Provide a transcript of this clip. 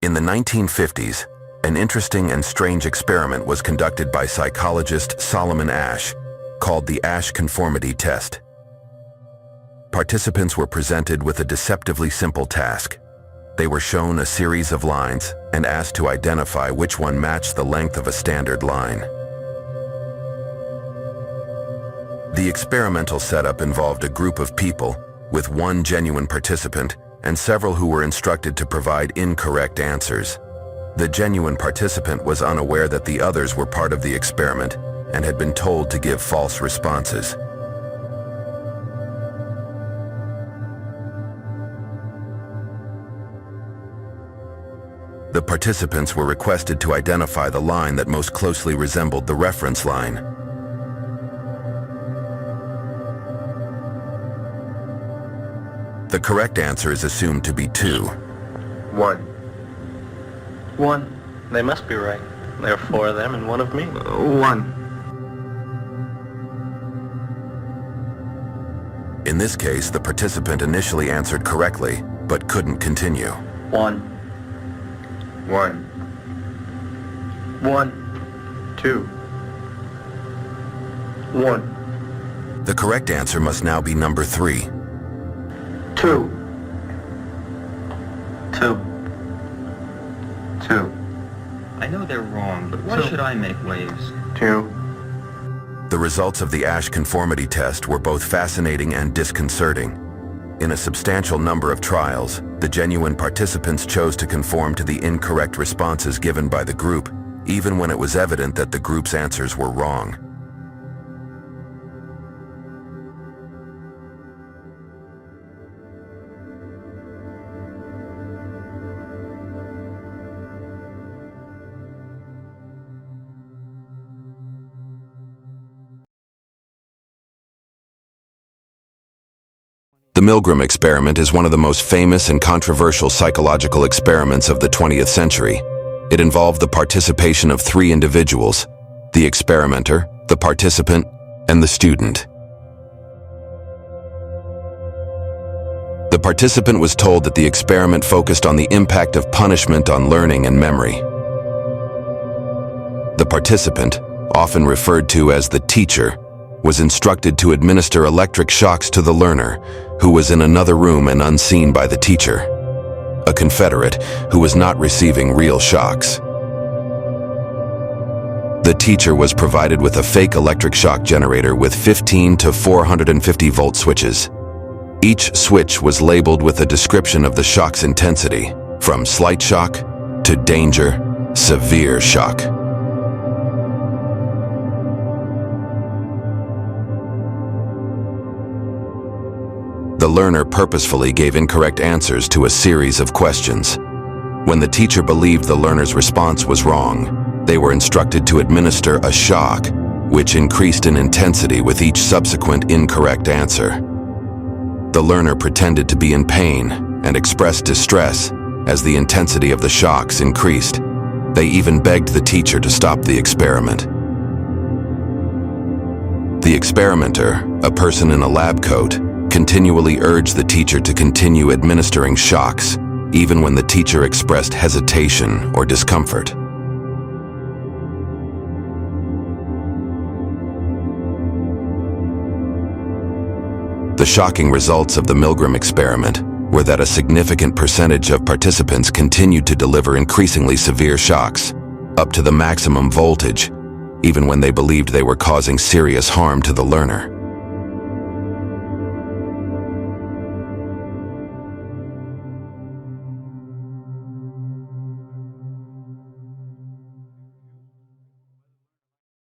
In the 1950s, an interesting and strange experiment was conducted by psychologist Solomon Asch, called the Asch conformity test. Participants were presented with a deceptively simple task. They were shown a series of lines and asked to identify which one matched the length of a standard line. The experimental setup involved a group of people, with one genuine participant and several who were instructed to provide incorrect answers. The genuine participant was unaware that the others were part of the experiment and had been told to give false responses. The participants were requested to identify the line that most closely resembled the reference line. The correct answer is assumed to be 2. 1. 1. They must be right. There are 4 of them and 1 of me. 1. In this case, the participant initially answered correctly, but couldn't continue. 1. 1. 1. 2. 1. The correct answer must now be number 3. 2. 2. 2. I know they're wrong, but why should I make waves? 2. The results of the Asch conformity test were both fascinating and disconcerting. In a substantial number of trials, the genuine participants chose to conform to the incorrect responses given by the group, even when it was evident that the group's answers were wrong. The Milgram experiment is one of the most famous and controversial psychological experiments of the 20th century. It involved the participation of 3 individuals: the experimenter, the participant, and the student. The participant was told that the experiment focused on the impact of punishment on learning and memory. The participant, often referred to as the teacher, was instructed to administer electric shocks to the learner, who was in another room and unseen by the teacher, a Confederate who was not receiving real shocks. The teacher was provided with a fake electric shock generator with 15 to 450 volt switches. Each switch was labeled with a description of the shock's intensity, from slight shock to danger, severe shock. The learner purposefully gave incorrect answers to a series of questions. When the teacher believed the learner's response was wrong, they were instructed to administer a shock, which increased in intensity with each subsequent incorrect answer. The learner pretended to be in pain and expressed distress as the intensity of the shocks increased. They even begged the teacher to stop the experiment. The experimenter, a person in a lab coat, continually urged the teacher to continue administering shocks, even when the teacher expressed hesitation or discomfort. The shocking results of the Milgram experiment were that a significant percentage of participants continued to deliver increasingly severe shocks, up to the maximum voltage, even when they believed they were causing serious harm to the learner.